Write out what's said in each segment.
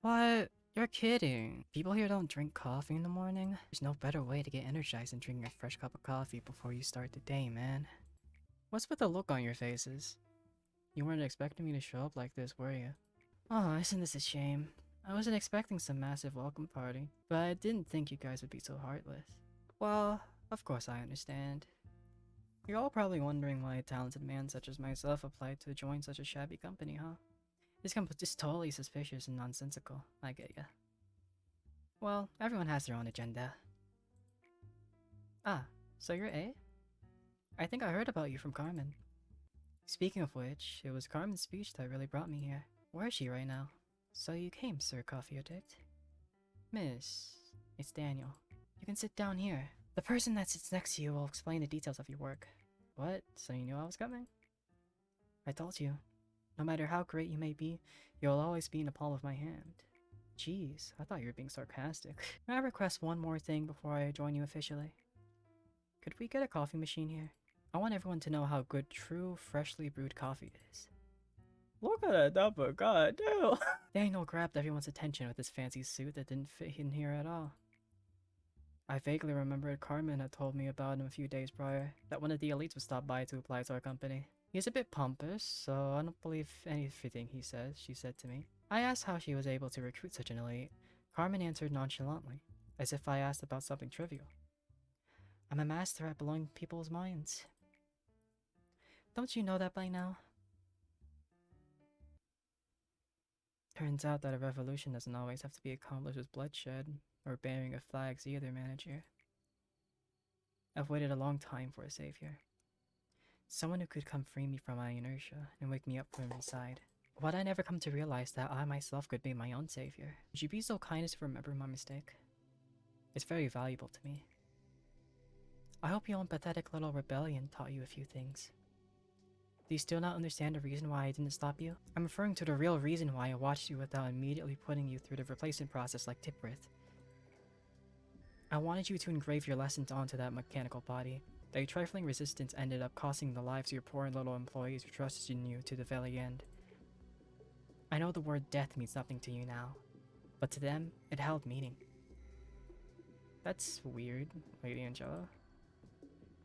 What? You're kidding. People here don't drink coffee in the morning. There's no better way to get energized than drinking a fresh cup of coffee before you start the day, man. What's with the look on your faces? You weren't expecting me to show up like this, were you? Oh, isn't this a shame? I wasn't expecting some massive welcome party, but I didn't think you guys would be so heartless. Well, of course I understand. You're all probably wondering why a talented man such as myself applied to join such a shabby company, huh? It's totally suspicious and nonsensical, I get ya. Well, everyone has their own agenda. Ah, so you're A? I think I heard about you from Carmen. Speaking of which, it was Carmen's speech that really brought me here. Where is she right now? So you came, Sir Coffee Addict. Miss, it's Daniel. You can sit down here. The person that sits next to you will explain the details of your work. What? So you knew I was coming? I told you. No matter how great you may be, you'll always be in the palm of my hand. Jeez, I thought you were being sarcastic. May I request one more thing before I join you officially? Could we get a coffee machine here? I want everyone to know how good true, freshly brewed coffee is. Look at that number, god damn! Daniel grabbed everyone's attention with his fancy suit that didn't fit in here at all. I vaguely remembered Carmen had told me about him a few days prior, that one of the elites would stop by to apply to our company. He's a bit pompous, so I don't believe anything he says, she said to me. I asked how she was able to recruit such an elite. Carmen answered nonchalantly, as if I asked about something trivial. I'm a master at blowing people's minds. Don't you know that by now? Turns out that a revolution doesn't always have to be accomplished with bloodshed, or bearing of flags either, manager. I've waited a long time for a savior. Someone who could come free me from my inertia and wake me up from inside. Why'd I never come to realize that I myself could be my own savior? Would you be so kind as to remember my mistake? It's very valuable to me. I hope your own pathetic little rebellion taught you a few things. Do you still not understand the reason why I didn't stop you? I'm referring to the real reason why I watched you without immediately putting you through the replacement process like Tipworth. I wanted you to engrave your lessons onto that mechanical body. That your trifling resistance ended up costing the lives of your poor little employees who trusted in you to the very end. I know the word death means nothing to you now, but to them, it held meaning. That's weird, Lady Angela.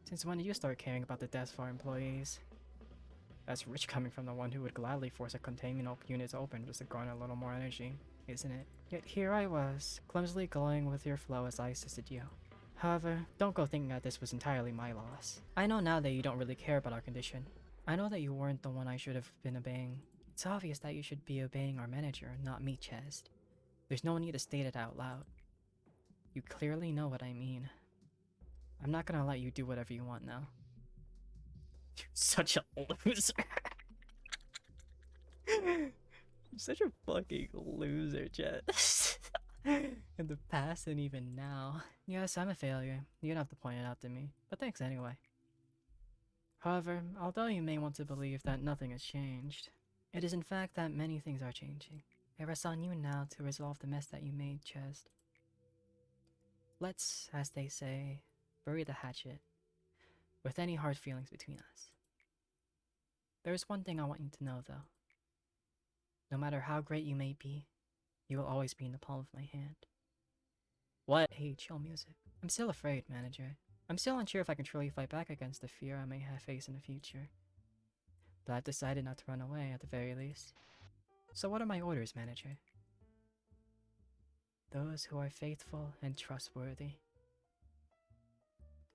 Since when did you start caring about the deaths of our employees? That's rich coming from the one who would gladly force a containment unit open just to garner a little more energy, isn't it? Yet here I was, clumsily going with your flow as I assisted you. However, don't go thinking that this was entirely my loss. I know now that you don't really care about our condition. I know that you weren't the one I should have been obeying. It's obvious that you should be obeying our manager, not me, Chest. There's no need to state it out loud. You clearly know what I mean. I'm not gonna let you do whatever you want now. You're such a loser. You're such a fucking loser, Chest. In the past and even now. Yes, I'm a failure. You don't have to point it out to me, but thanks anyway. However, although you may want to believe that nothing has changed, it is in fact that many things are changing. It rests on you now to resolve the mess that you made, Chest. Let's, as they say, bury the hatchet, with any hard feelings between us. There is one thing I want you to know, though. No matter how great you may be, you will always be in the palm of my hand. What? Hey, chill music. I'm still afraid, manager. I'm still unsure if I can truly fight back against the fear I may have faced in the future. But I've decided not to run away at the very least. So what are my orders, manager? Those who are faithful and trustworthy.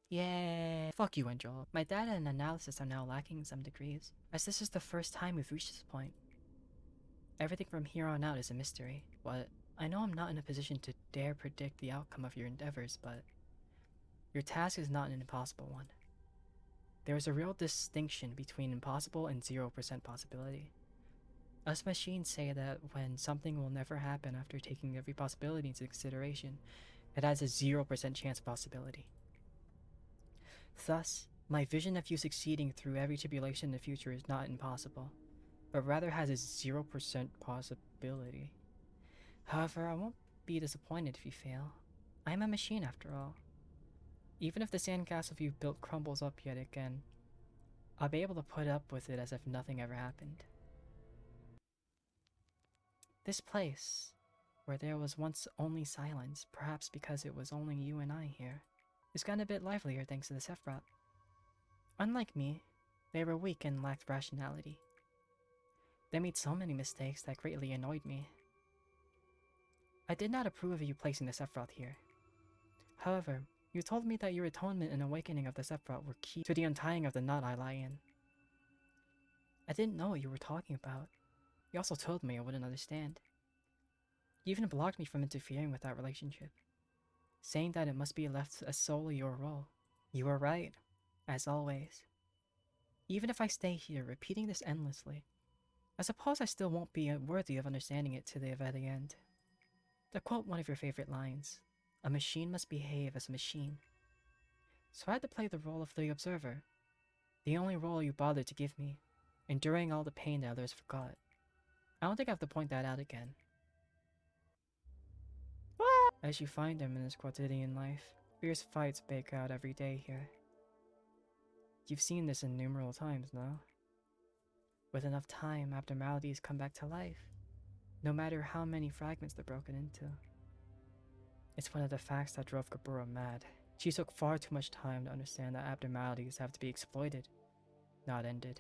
Yeah, fuck you, Angel. My data and analysis are now lacking in some degrees, as this is the first time we've reached this point. Everything from here on out is a mystery. What? I know I'm not in a position to dare predict the outcome of your endeavors, but your task is not an impossible one. There is a real distinction between impossible and 0% possibility. Us machines say that when something will never happen after taking every possibility into consideration, it has a 0% chance possibility. Thus, my vision of you succeeding through every tribulation in the future is not impossible, but rather has a 0% possibility. However, I won't be disappointed if you fail. I am a machine after all. Even if the sandcastle you've built crumbles up yet again, I'll be able to put up with it as if nothing ever happened. This place, where there was once only silence, perhaps because it was only you and I here, it's gotten a bit livelier thanks to the Sephiroth. Unlike me, they were weak and lacked rationality. They made so many mistakes that greatly annoyed me. I did not approve of you placing the Sephiroth here. However, you told me that your atonement and awakening of the Sephiroth were key to the untying of the knot I lie in. I didn't know what you were talking about. You also told me I wouldn't understand. You even blocked me from interfering with that relationship, saying that it must be left as solely your role. You were right, as always. Even if I stay here repeating this endlessly, I suppose I still won't be worthy of understanding it to the very end. To quote one of your favorite lines, a machine must behave as a machine. So I had to play the role of the observer, the only role you bothered to give me, enduring all the pain that others forgot. I don't think I have to point that out again. As you find them in this quotidian life, fierce fights break out every day here. You've seen this innumerable times, no? With enough time, abnormalities come back to life, no matter how many fragments they're broken into. It's one of the facts that drove Kabura mad. She took far too much time to understand that abnormalities have to be exploited, not ended.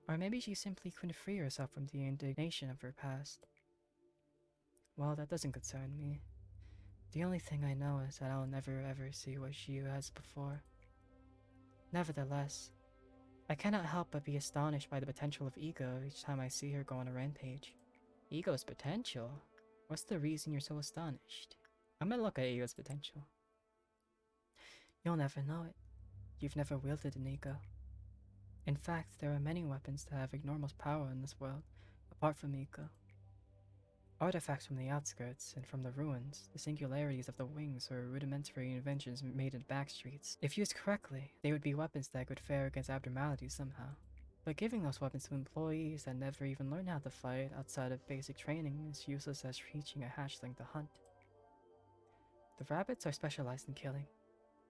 Or maybe she simply couldn't free herself from the indignation of her past. Well, that doesn't concern me. The only thing I know is that I'll never ever see what she has before. Nevertheless, I cannot help but be astonished by the potential of E.G.O each time I see her go on a rampage. E.G.O's potential? What's the reason you're so astonished? I'm gonna look at E.G.O's potential. You'll never know it. You've never wielded an E.G.O. In fact, there are many weapons that have enormous power in this world, apart from E.G.O. Artifacts from the outskirts and from the ruins, the singularities of the wings or rudimentary inventions made in back streets. If used correctly, they would be weapons that could fare against abnormalities somehow. But giving those weapons to employees that never even learn how to fight outside of basic training is useless as teaching a hatchling to hunt. The rabbits are specialized in killing.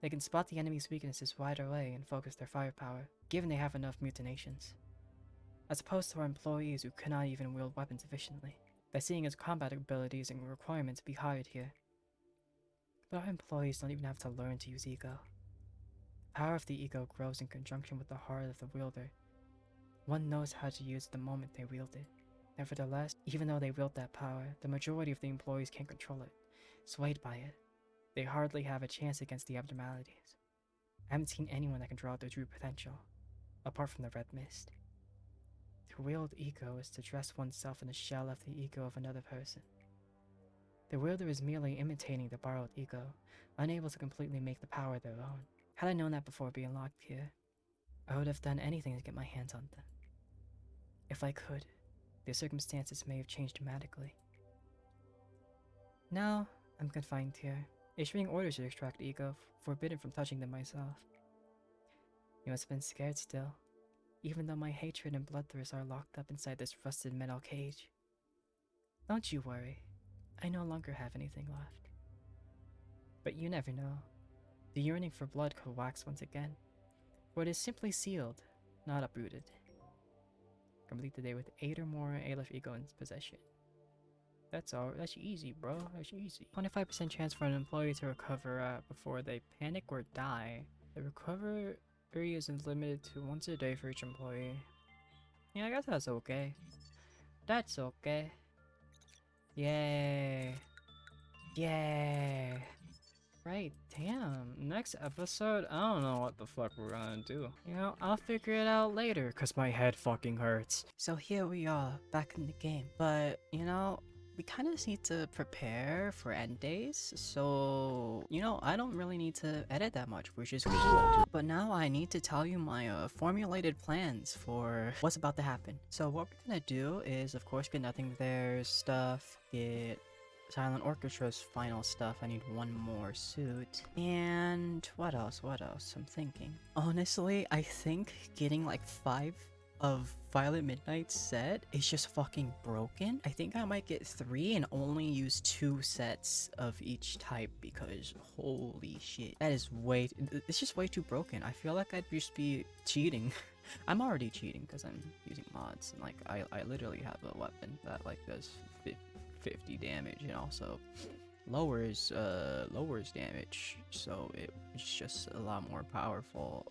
They can spot the enemy's weaknesses right away and focus their firepower, given they have enough mutinations. As opposed to our employees who cannot even wield weapons efficiently, by seeing as combat abilities and requirements be hired here. But our employees don't even have to learn to use E.G.O. The power of the E.G.O grows in conjunction with the heart of the wielder. One knows how to use it the moment they wield it. Nevertheless, even though they wield that power, the majority of the employees can't control it, swayed by it. They hardly have a chance against the abnormalities. I haven't seen anyone that can draw out their true potential, apart from the red mist. To wield E.G.O is to dress oneself in the shell of the E.G.O of another person. The wielder is merely imitating the borrowed E.G.O, unable to completely make the power their own. Had I known that before being locked here, I would have done anything to get my hands on them. If I could, the circumstances may have changed dramatically. Now, I'm confined here, issuing orders to extract E.G.O, forbidden from touching them myself. You must have been scared still, even though my hatred and bloodthirst are locked up inside this rusted metal cage. Don't you worry, I no longer have anything left. But you never know. The yearning for blood could wax once again, for it is simply sealed, not uprooted. Complete the day with 8 or more Aleph E.G.O in possession. That's easy, bro. That's easy. 25% chance for an employee to recover before they panic or die. The recovery is limited to once a day for each employee. Yeah, I guess that's okay. That's okay. Yay. Yay. Right, damn. Next episode, I don't know what the fuck we're gonna do. You know, I'll figure it out later, cause my head fucking hurts. So here we are, back in the game. But, you know, we kind of just need to prepare for end days, so, you know, I don't really need to edit that much, which is cool. But now I need to tell you my formulated plans for what's about to happen. So what we're gonna do is, of course, get Nothing There's stuff, get Silent Orchestra's final stuff. I need one more suit. And what else? I'm thinking. Honestly, I think getting like 5 of Violet Midnight's set is just fucking broken. I think I might get 3 and only use 2 sets of each type because holy shit. That is it's just way too broken. I feel like I'd just be cheating. I'm already cheating because I'm using mods, and like I literally have a weapon that like does 50 damage and also lowers damage, so it's just a lot more powerful.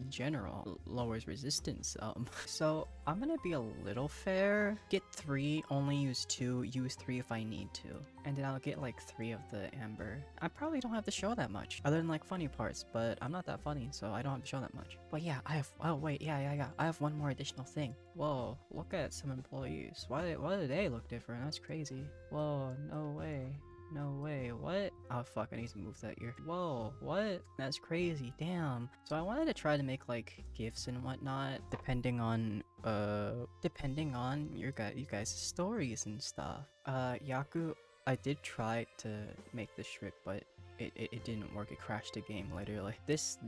In general, lowers resistance. So I'm gonna be a little fair. Get 3, only use 2, use 3 if I need to, and then I'll get like 3 of the amber. I probably don't have to show that much, other than like funny parts, but I'm not that funny, so I don't have to show that much. But yeah, I have. Oh wait, yeah. I have one more additional thing. Whoa, look at some employees. Why do they look different? That's crazy. Whoa, no way. No way, what? Oh fuck, I need to move that ear. Whoa, what? That's crazy, damn. So I wanted to try to make like gifts and whatnot, depending on you guys' stories and stuff. Yaku, I did try to make the strip, but it didn't work. It crashed the game literally. This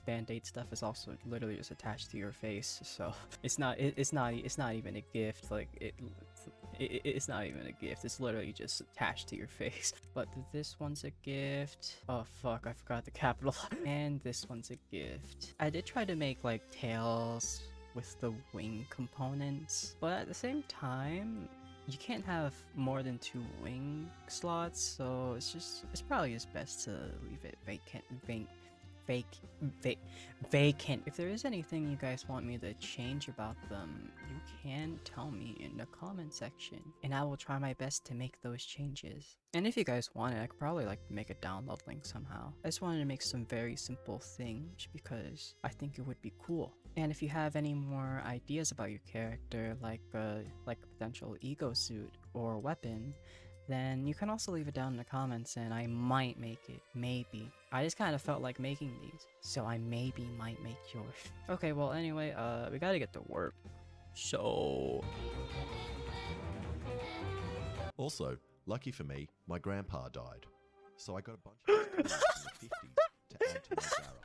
band-aid stuff is also literally just attached to your face, so it's not even a gift. Like it's not even a gift. It's literally just attached to your face. But this one's a gift. Oh fuck, I forgot the capital. And this one's a gift. I did try to make like tails with the wing components, but at the same time, you can't have more than 2 wing slots, so it's probably just best to leave it vacant. If there is anything you guys want me to change about them, you can tell me in the comment section, and I will try my best to make those changes. And if you guys want it, I could probably like make a download link somehow. I just wanted to make some very simple things because I think it would be cool. And if you have any more ideas about your character, like a potential ego suit or weapon, then you can also leave it down in the comments and I might make it. Maybe. I just kind of felt like making these, so I maybe might make yours. Okay, well anyway, we gotta get to work. So... Also, lucky for me, my grandpa died. So I got a bunch of toys from the 50s to add to my garage.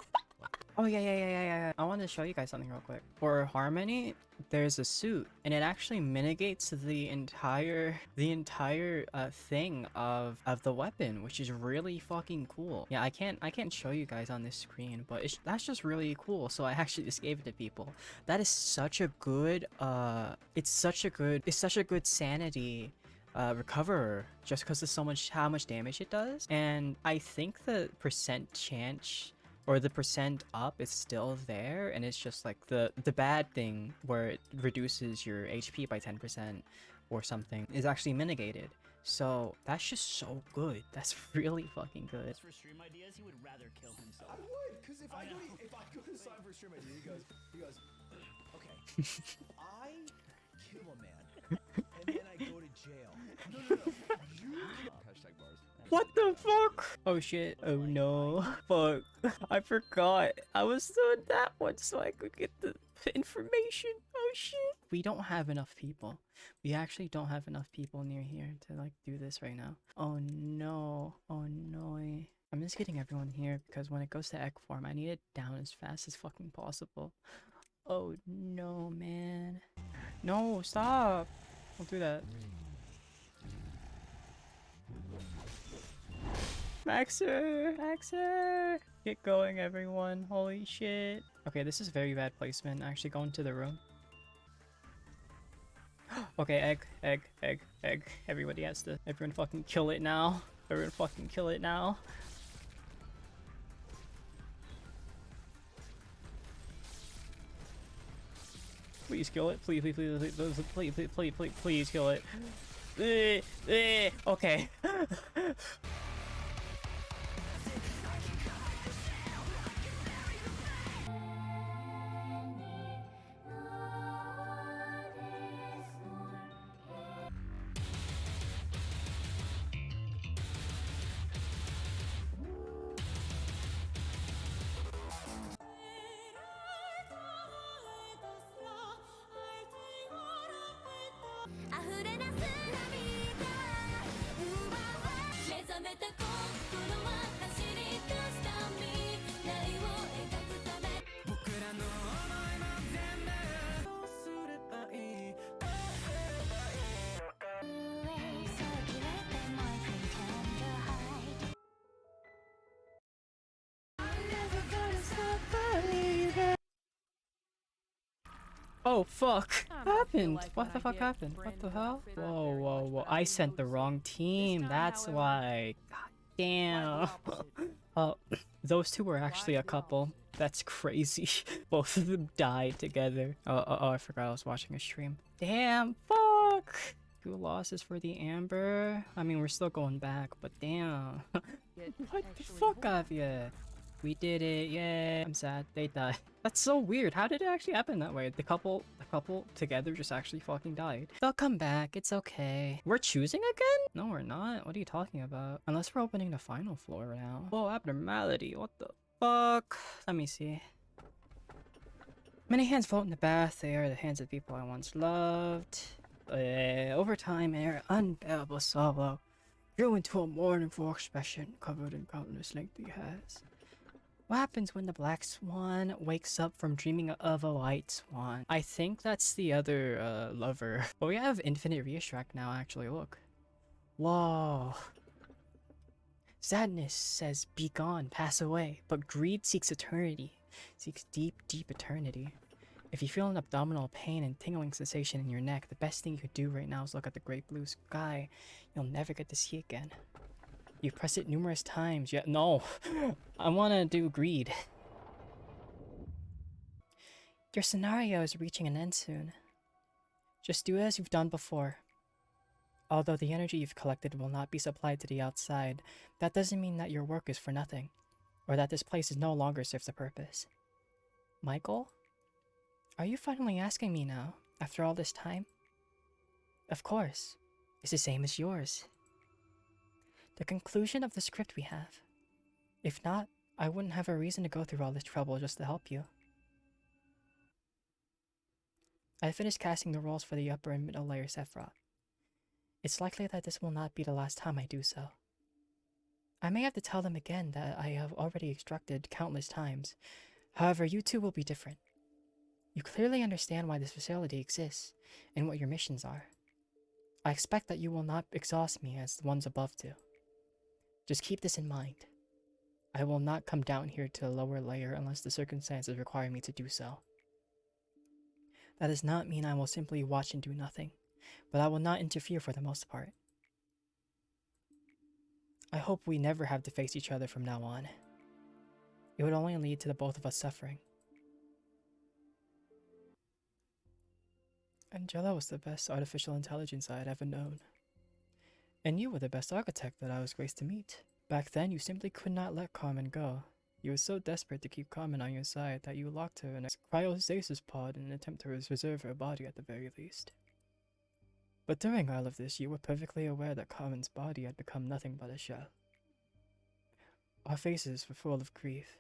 Oh yeah. I wanted to show you guys something real quick. For Harmony, there's a suit, and it actually mitigates the entire thing of the weapon, which is really fucking cool. Yeah, I can't show you guys on this screen, but that's just really cool. So I actually just gave it to people. That is such a good it's such a good sanity recoverer, just because of how much damage it does. And I think the percent chance or the percent up is still there, and it's just like the bad thing where it reduces your HP by 10% or something is actually mitigated. So that's just so good. That's really fucking good. For stream ideas, he would rather kill himself. I would, because if I go to sign for stream idea, he goes, okay, I kill a man, and then I go to jail. No, you hashtag bars. What the fuck? Oh shit. Oh no. Fuck. I forgot. I was doing that one so I could get the information. Oh shit. We don't have enough people. We actually don't have enough people near here to like do this right now. Oh no. Oh no. I'm just getting everyone here because when it goes to egg form, I need it down as fast as fucking possible. Oh no, man. No, stop. Don't do that. Maxer! Get going, everyone. Holy shit. Okay, this is very bad placement. Actually, go into the room. Okay, egg. Everybody has to... Everyone fucking kill it now. Everyone fucking kill it now. Please kill it. Please kill it. Okay. Oh fuck! I'm What about to feel happened? like What when the I fuck get happened? What brand the new hell? outfit, not Whoa, very whoa, much, whoa! but I I do sent the notice wrong it. team. This time, That's however, why. God damn. quite the opposite. Oh, those two were actually a Quite the couple. opposite. That's crazy. Both of them died together. Oh, I forgot I was watching a stream. Damn, fuck. 2 losses for the Amber. I mean, we're still going back, but damn. It What the actually fuck, worked. Avia? We did it, yay. I'm sad, they died. That's so weird. How did it actually happen that way? The couple together just actually fucking died. They'll come back, it's okay. We're choosing again? No, we're not. What are you talking about? Unless we're opening the final floor now. Whoa, abnormality, what the fuck? Let me see. Many hands float in the bath. They are the hands of people I once loved. Over time, air unbearable sorrow grew into a mournful expression covered in countless lengthy hairs. What happens when the black swan wakes up from dreaming of a white swan? I think that's the other lover. But we have infinite ReExtract now, actually, look. Whoa. Sadness says, be gone, pass away. But greed seeks eternity. Seeks deep, deep eternity. If you feel an abdominal pain and tingling sensation in your neck, the best thing you could do right now is look at the great blue sky. You'll never get to see again. You press it numerous times, yet no. I wanna do greed. Your scenario is reaching an end soon. Just do as you've done before. Although the energy you've collected will not be supplied to the outside, that doesn't mean that your work is for nothing, or that this place no longer serves a purpose. Michael? Are you finally asking me now, after all this time? Of course. It's the same as yours. The conclusion of the script we have. If not, I wouldn't have a reason to go through all this trouble just to help you. I finished casting the roles for the upper and middle layer Sephiroth. It's likely that this will not be the last time I do so. I may have to tell them again that I have already extracted countless times. However, you two will be different. You clearly understand why this facility exists, and what your missions are. I expect that you will not exhaust me as the ones above do. Just keep this in mind. I will not come down here to the lower layer unless the circumstances require me to do so. That does not mean I will simply watch and do nothing, but I will not interfere for the most part. I hope we never have to face each other from now on. It would only lead to the both of us suffering. Angela was the best artificial intelligence I had ever known. And you were the best architect that I was graced to meet. Back then, you simply could not let Carmen go. You were so desperate to keep Carmen on your side that you locked her in a cryostasis pod in an attempt to preserve her body at the very least. But during all of this, you were perfectly aware that Carmen's body had become nothing but a shell. Our faces were full of grief,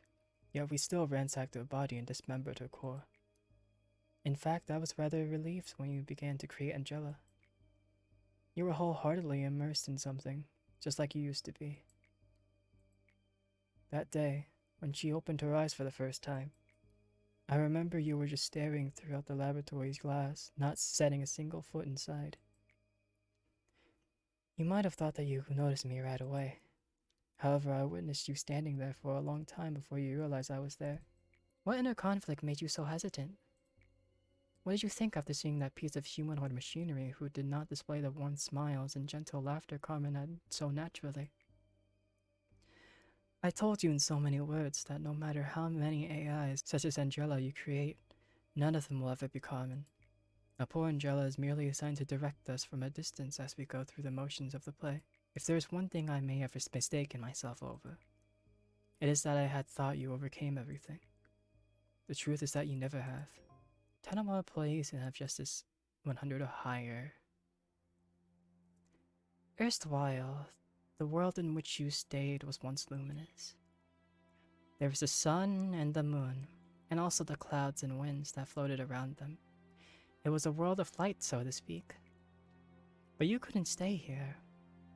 yet we still ransacked her body and dismembered her core. In fact, I was rather relieved when you began to create Angela. You were wholeheartedly immersed in something, just like you used to be. That day, when she opened her eyes for the first time, I remember you were just staring throughout the laboratory's glass, not setting a single foot inside. You might have thought that you noticed me right away. However, I witnessed you standing there for a long time before you realized I was there. What inner conflict made you so hesitant? What did you think after seeing that piece of humanoid machinery who did not display the warm smiles and gentle laughter Carmen had so naturally? I told you in so many words that no matter how many AIs such as Angela you create, none of them will ever be Carmen. Now poor Angela is merely assigned to direct us from a distance as we go through the motions of the play. If there is one thing I may have mistaken myself over, it is that I had thought you overcame everything. The truth is that you never have. 10 more plays and have Justice 100 or higher. Erstwhile, the world in which you stayed was once luminous. There was the sun and the moon, and also the clouds and winds that floated around them. It was a world of light, so to speak. But you couldn't stay here.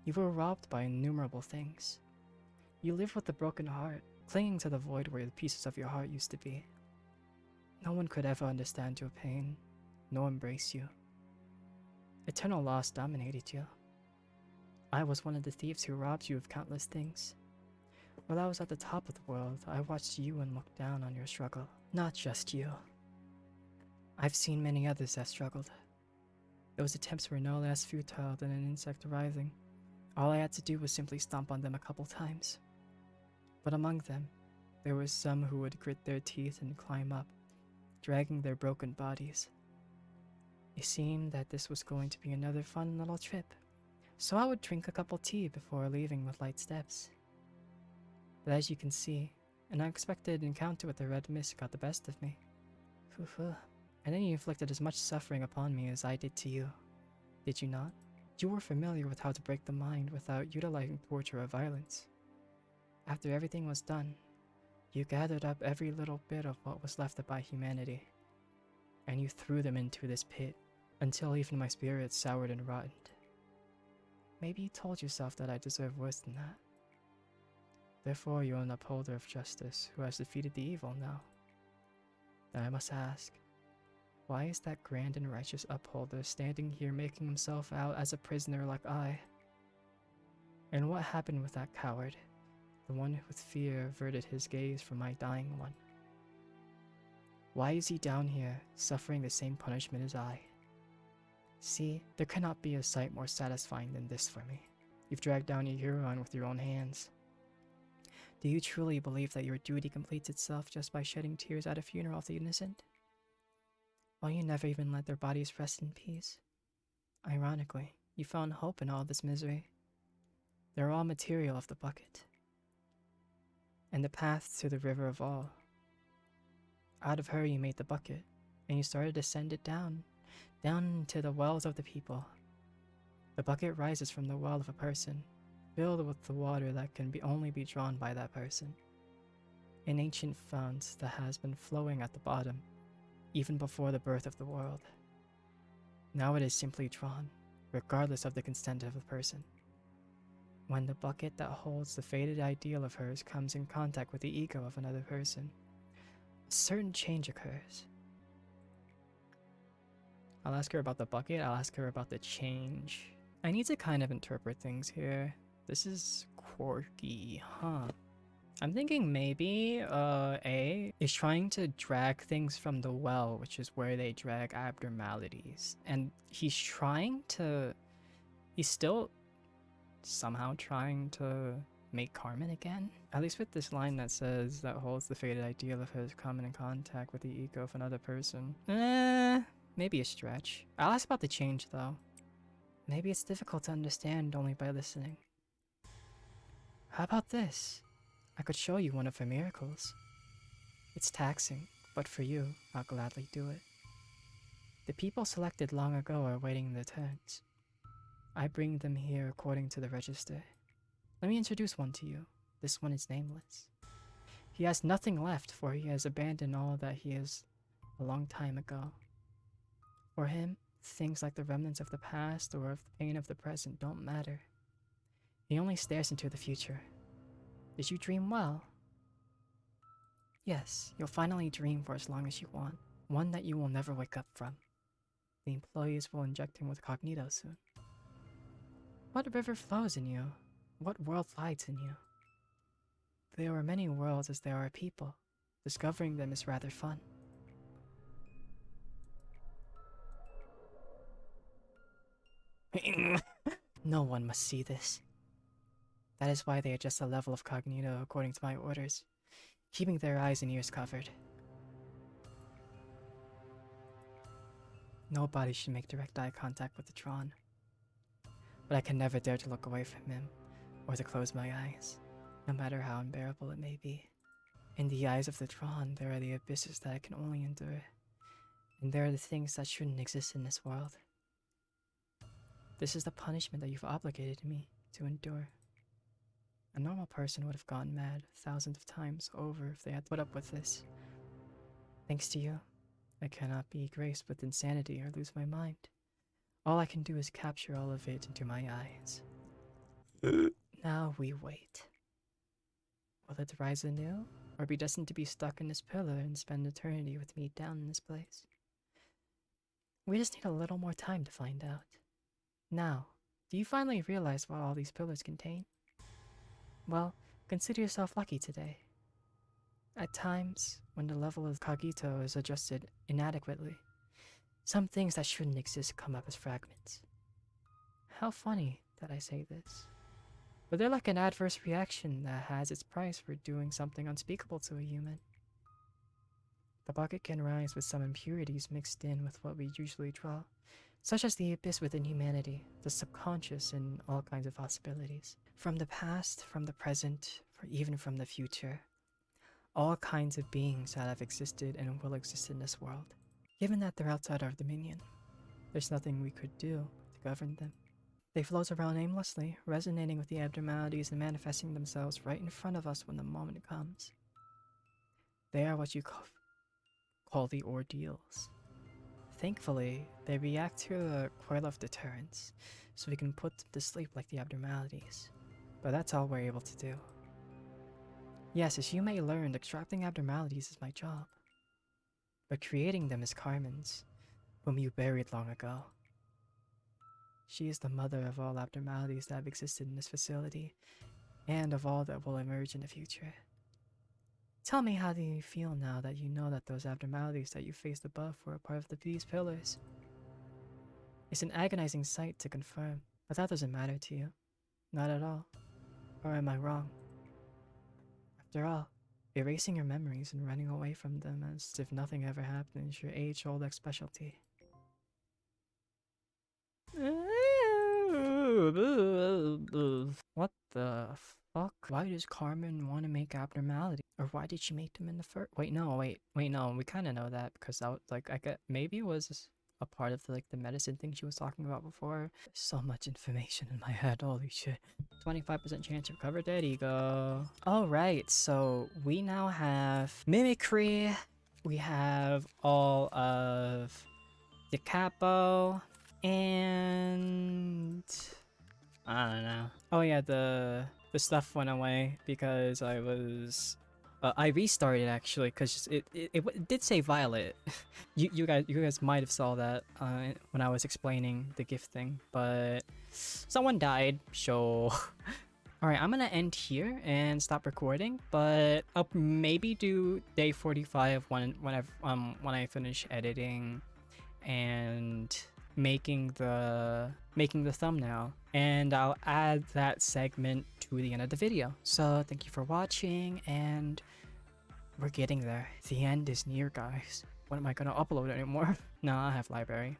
You were robbed by innumerable things. You lived with a broken heart, clinging to the void where the pieces of your heart used to be. No one could ever understand your pain, nor embrace you. Eternal loss dominated you. I was one of the thieves who robbed you of countless things. While I was at the top of the world, I watched you and looked down on your struggle. Not just you. I've seen many others that struggled. Those attempts were no less futile than an insect rising. All I had to do was simply stomp on them a couple times. But among them, there were some who would grit their teeth and climb up, dragging their broken bodies. It seemed that this was going to be another fun little trip, so I would drink a cup of tea before leaving with light steps. But as you can see, an unexpected encounter with the red mist got the best of me. And then you inflicted as much suffering upon me as I did to you. Did you not? You were familiar with how to break the mind without utilizing torture or violence. After everything was done, you gathered up every little bit of what was left by humanity, and you threw them into this pit, until even my spirit soured and rotted. Maybe you told yourself that I deserve worse than that. Therefore, you're an upholder of justice who has defeated the evil now. Now I must ask, why is that grand and righteous upholder standing here making himself out as a prisoner like I? And what happened with that coward, the one who with fear averted his gaze from my dying one? Why is he down here, suffering the same punishment as I? See, there cannot be a sight more satisfying than this for me. You've dragged down your hero on with your own hands. Do you truly believe that your duty completes itself just by shedding tears at a funeral of the innocent? While you never even let their bodies rest in peace. Ironically, you found hope in all this misery. They're all material of the bucket, and the path to the river of all. Out of her you made the bucket, and you started to send it down into the wells of the people. The bucket rises from the well of a person, filled with the water that can only be drawn by that person. An ancient fount that has been flowing at the bottom, even before the birth of the world. Now it is simply drawn, regardless of the consent of the person. When the bucket that holds the faded ideal of hers comes in contact with the ego of another person, a certain change occurs. I'll ask her about the bucket, I'll ask her about the change. I need to kind of interpret things here. This is quirky, huh? I'm thinking maybe A is trying to drag things from the well, which is where they drag abnormalities. And he's still somehow trying to make Carmen again? At least with this line that says that holds the faded ideal of his coming in contact with the ego of another person. Maybe a stretch. I'll ask about the change though. Maybe it's difficult to understand only by listening. How about this? I could show you one of her miracles. It's taxing, but for you, I'll gladly do it. The people selected long ago are waiting their turns. I bring them here according to the register. Let me introduce one to you. This one is nameless. He has nothing left, for he has abandoned all that he is a long time ago. For him, things like the remnants of the past or of the pain of the present don't matter. He only stares into the future. Did you dream well? Yes, you'll finally dream for as long as you want. One that you will never wake up from. The employees will inject him with cogito soon. What river flows in you? What world lies in you? There are many worlds as there are people. Discovering them is rather fun. No one must see this. That is why they adjust the level of cognito according to my orders, keeping their eyes and ears covered. Nobody should make direct eye contact with the Tron. But I can never dare to look away from him, or to close my eyes, no matter how unbearable it may be. In the eyes of the Tron, there are the abysses that I can only endure, and there are the things that shouldn't exist in this world. This is the punishment that you've obligated me to endure. A normal person would have gone mad thousands of times over if they had to put up with this. Thanks to you, I cannot be graced with insanity or lose my mind. All I can do is capture all of it into my eyes. Now we wait. Will it rise anew, or be destined to be stuck in this pillar and spend eternity with me down in this place? We just need a little more time to find out. Now, do you finally realize what all these pillars contain? Well, consider yourself lucky today. At times, when the level of cogito is adjusted inadequately, Some things that shouldn't exist come up as fragments. How funny that I say this. But they're like an adverse reaction that has its price for doing something unspeakable to a human. The bucket can rise with some impurities mixed in with what we usually draw, such as the abyss within humanity, the subconscious, and all kinds of possibilities. From the past, from the present, or even from the future. All kinds of beings that have existed and will exist in this world. Given that they're outside our dominion, there's nothing we could do to govern them. They float around aimlessly, resonating with the abnormalities and manifesting themselves right in front of us when the moment comes. They are what you call the ordeals. Thankfully, they react to a coil of deterrence, so we can put them to sleep like the abnormalities. But that's all we're able to do. Yes, as you may learn, extracting abnormalities is my job. But creating them is Carmen's, whom you buried long ago. She is the mother of all abnormalities that have existed in this facility, and of all that will emerge in the future. Tell me, how do you feel now that you know that those abnormalities that you faced above were a part of these pillars? It's an agonizing sight to confirm, but that doesn't matter to you. Not at all. Or am I wrong? After all, erasing your memories and running away from them as if nothing ever happened is your age-old specialty. What the fuck? Why does Carmen want to make abnormality? Or why did she make them in the first? Wait, no, we kind of know that because that was, like, maybe it was a part of the medicine thing she was talking about before. So much information in my head, holy shit. 25% chance to recover that ego. Alright, so we now have mimicry. We have all of the capo. And I don't know. Oh yeah, the stuff went away because I restarted actually because it did say Violet. you guys might have saw that when I was explaining the gift thing, but someone died. So all right, I'm gonna end here and stop recording, but I'll maybe do day 45 when I finish editing and making the thumbnail, and I'll add that segment to the end of the video. So thank you for watching, and we're getting there. The end is near, guys. When am I gonna upload anymore? No, I have library.